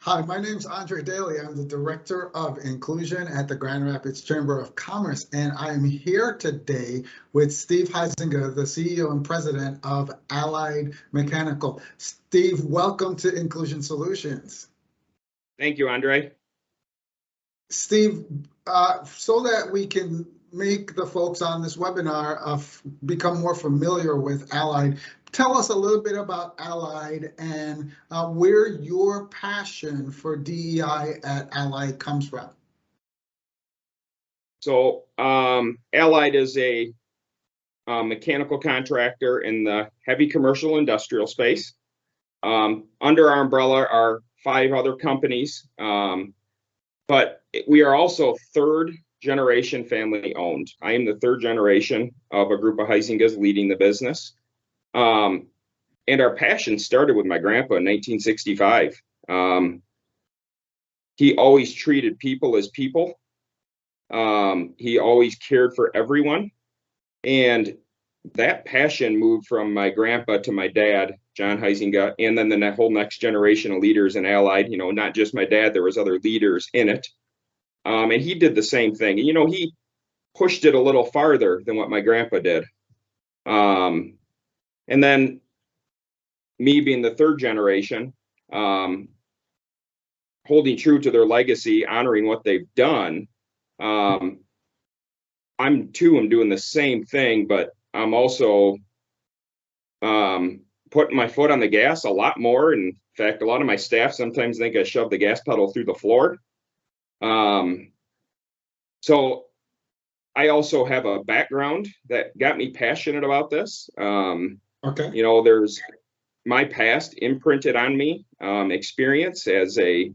Hi, my name is Andre Daly. I'm the Director of Inclusion at the Grand Rapids Chamber of Commerce, and I am here today with Steve Heisinger, the CEO and President of Allied Mechanical. Steve, welcome to Inclusion Solutions. Thank you, Andre. Steve, so that we can make the folks on this webinar become more familiar with Allied, tell us a little bit about Allied and where your passion for DEI at Allied comes from. So Allied is a mechanical contractor in the heavy commercial industrial space. Under our umbrella are 5 other companies, but we are also third generation family owned. I am the third generation of a group of Heisingers leading the business. And our passion started with my grandpa in 1965. He always treated people as people. He always cared for everyone. And that passion moved from my grandpa to my dad, John Heisinger, and then the whole next generation of leaders in Allied. Not just my dad, there was other leaders in it. And he did the same thing. He pushed it a little farther than what my grandpa did. And then me being the third generation, holding true to their legacy, honoring what they've done. I'm doing the same thing, but I'm also putting my foot on the gas a lot more. In fact, a lot of my staff sometimes think I shove the gas pedal through the floor. So I also have a background that got me passionate about this. Okay. There's my past imprinted on me, experience as the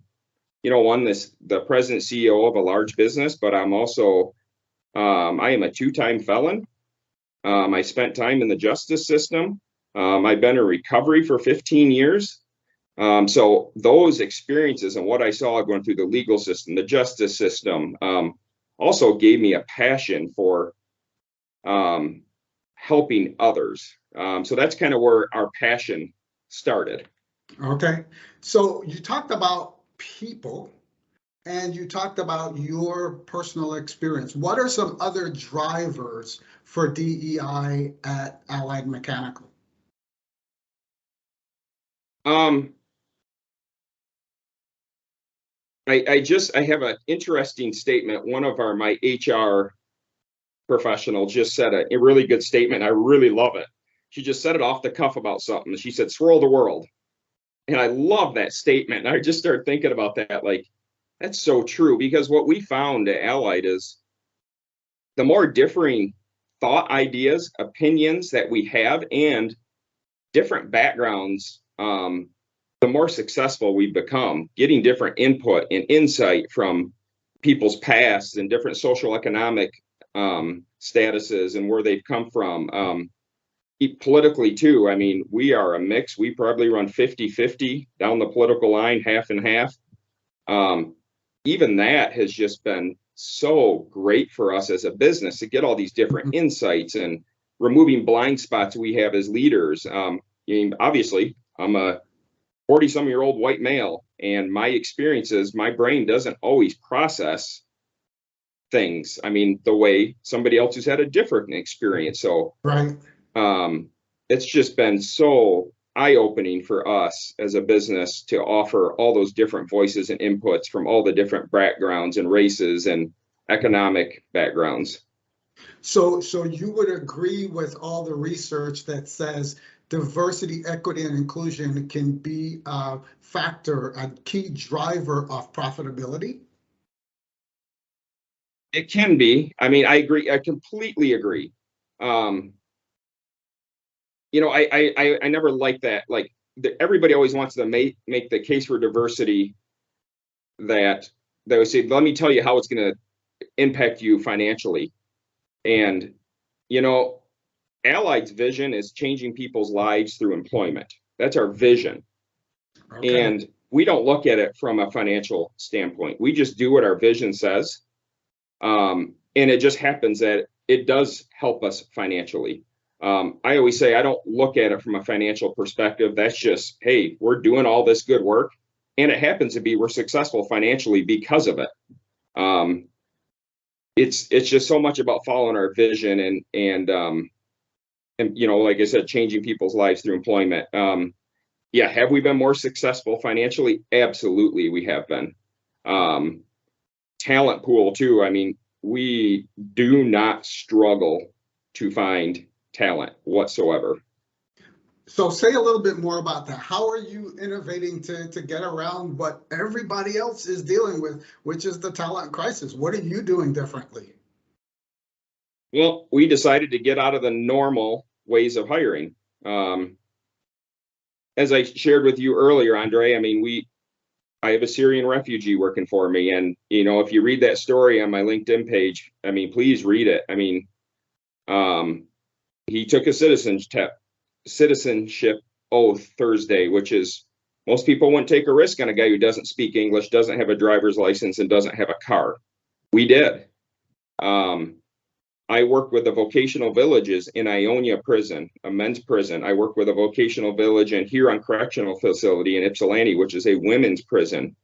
president CEO of a large business, but I'm also, I am a 2-time felon. I spent time in the justice system. I've been in recovery for 15 years. So those experiences and what I saw going through the legal system, the justice system, also gave me a passion for helping others. So that's kind of where our passion started. Okay. So you talked about people and you talked about your personal experience. What are some other drivers for DEI at Allied Mechanical? I have an interesting statement. One of my HR professionals just said a really good statement. I really love it. She just said it off the cuff about something. She said, "Swirl the world." And I love that statement. I just started thinking about that. Like, that's so true, because what we found at Allied is the more differing thought, ideas, opinions that we have and different backgrounds, the more successful we become, getting different input and insight from people's past and different social economic statuses and where they've come from. Politically too, I mean, we are a mix. We probably run 50-50 down the political line, half and half. Even that has just been so great for us as a business to get all these different insights and removing blind spots we have as leaders. Obviously, I'm a 40-some-year-old white male, and my experiences, my brain doesn't always process things, I mean, the way somebody else who's had a different experience. So right. It's just been so eye-opening for us as a business to offer all those different voices and inputs from all the different backgrounds and races and economic backgrounds. So you would agree with all the research that says diversity, equity, and inclusion can be a factor, a key driver of profitability? It can be. I mean, I agree. I completely agree. I never liked that. Like, everybody always wants to make the case for diversity that they would say, let me tell you how it's going to impact you financially. And, Allied's vision is changing people's lives through employment. That's our vision. Okay. And we don't look at it from a financial standpoint. We just do what our vision says. And it just happens that it does help us financially. I always say I don't look at it from a financial perspective. That's just, hey, we're doing all this good work. and it happens to be we're successful financially because of it. It's just so much about following our vision and like I said, changing people's lives through employment. Yeah, have we been more successful financially? Absolutely, we have been. Talent pool too. I mean, we do not struggle to find talent whatsoever. So say a little bit more about that. How are you innovating to get around what everybody else is dealing with, which is the talent crisis? What are you doing differently? Well, we decided to get out of the normal ways of hiring. As I shared with you earlier, Andre, I mean, I have a Syrian refugee working for me. And, if you read that story on my LinkedIn page, I mean, please read it. I mean, he took a citizenship oath Thursday, which is most people wouldn't take a risk on a guy who doesn't speak English, doesn't have a driver's license, and doesn't have a car. We did. I work with the vocational villages in Ionia prison, a men's prison. I work with a vocational village in Huron Correctional Facility in Ypsilanti, which is a women's prison.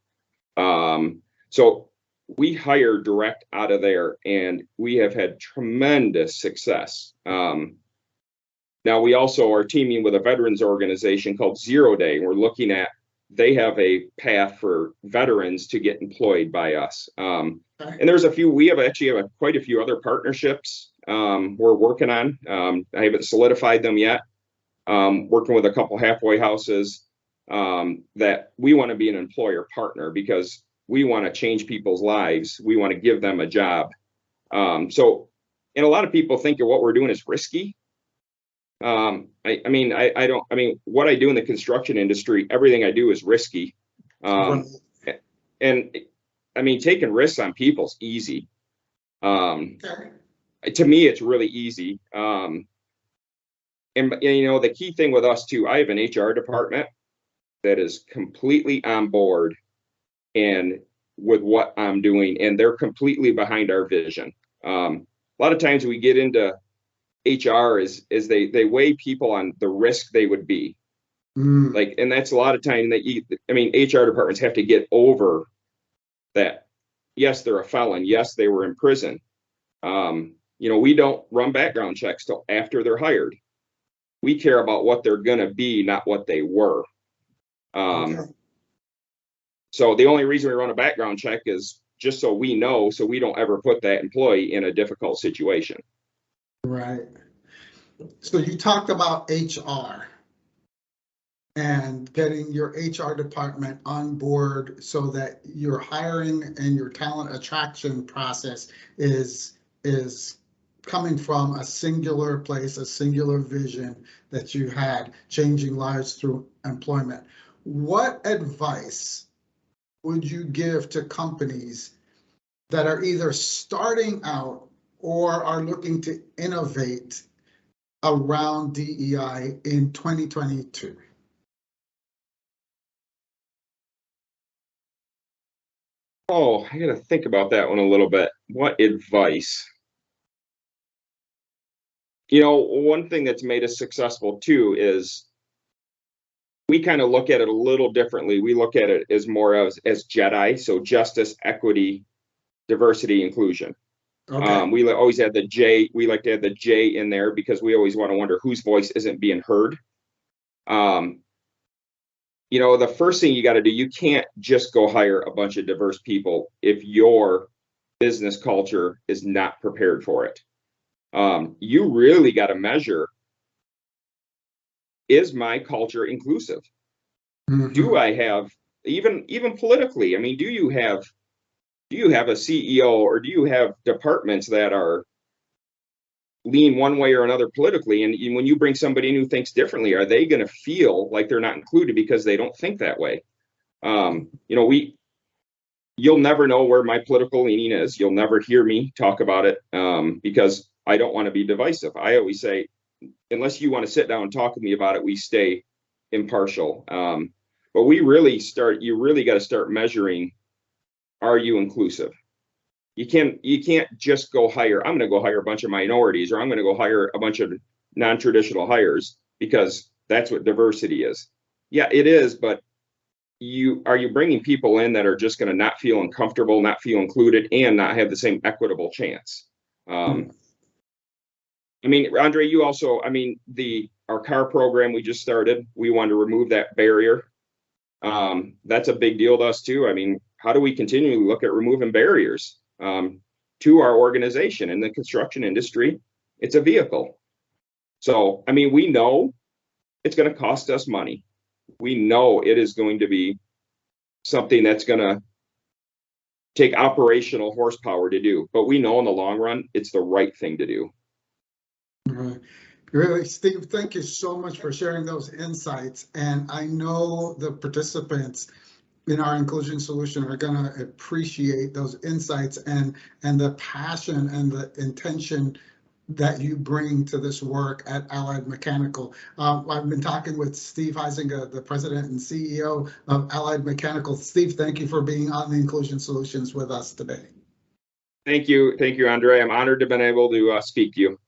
So we hire direct out of there, and we have had tremendous success. Now we also are teaming with a veterans organization called 0 Day. We're looking at, they have a path for veterans to get employed by us. And there's we have quite a few other partnerships we're working on. I haven't solidified them yet. Working with a couple halfway houses that we want to be an employer partner because we want to change people's lives. We want to give them a job. And a lot of people think of what we're doing is risky. What I do in the construction industry, everything I do is risky. And I mean, taking risks on people's easy. To me, it's really easy. And the key thing with us too, I have an HR department that is completely on board and with what I'm doing, and they're completely behind our vision. A lot of times we get into HR is they weigh people on the risk they would be. And that's a lot of time that HR departments have to get over that. Yes, they're a felon. Yes, they were in prison. We don't run background checks till after they're hired. We care about what they're going to be, not what they were. So the only reason we run a background check is just so we know, so we don't ever put that employee in a difficult situation. Right. So you talked about HR and getting your HR department on board so that your hiring and your talent attraction process is coming from a singular place, a singular vision that you had, changing lives through employment. What advice would you give to companies that are either starting out or are looking to innovate around DEI in 2022? Oh, I got to think about that one a little bit. What advice? One thing that's made us successful too is we kind of look at it a little differently. We look at it as more as JEDI, so justice, equity, diversity, inclusion. Okay. We always add the J. We like to add the J in there because we always want to wonder whose voice isn't being heard. The first thing you got to do, you can't just go hire a bunch of diverse people if your business culture is not prepared for it. You really got to measure, is my culture inclusive? Mm-hmm. Do I have, even politically, I mean, do you have a CEO or do you have departments that are lean one way or another politically? And when you bring somebody in who thinks differently, are they going to feel like they're not included because they don't think that way? You'll never know where my political leaning is. You'll never hear me talk about it because I don't want to be divisive. I always say, unless you want to sit down and talk with me about it, we stay impartial. But you really got to start measuring, are you inclusive? You can't just go hire, I'm going to go hire a bunch of minorities, or I'm going to go hire a bunch of non-traditional hires because that's what diversity is. Yeah, it is, but are you bringing people in that are just going to not feel uncomfortable, not feel included, and not have the same equitable chance? I mean, Andre, you also, I mean, our car program we just started, we wanted to remove that barrier. That's a big deal to us too. I mean, how do we continually look at removing barriers to our organization? In the construction industry, it's a vehicle. So, I mean, we know it's going to cost us money. We know it is going to be something that's going to take operational horsepower to do, but we know in the long run, it's the right thing to do. Right. Really, Steve, thank you so much for sharing those insights. And I know the participants in our inclusion solution are going to appreciate those insights and the passion and the intention that you bring to this work at Allied Mechanical. I've been talking with Steve Heisinger, the president and CEO of Allied Mechanical. Steve, thank you for being on the Inclusion Solutions with us today. Thank you, Andre. I'm honored to have been able to speak to you.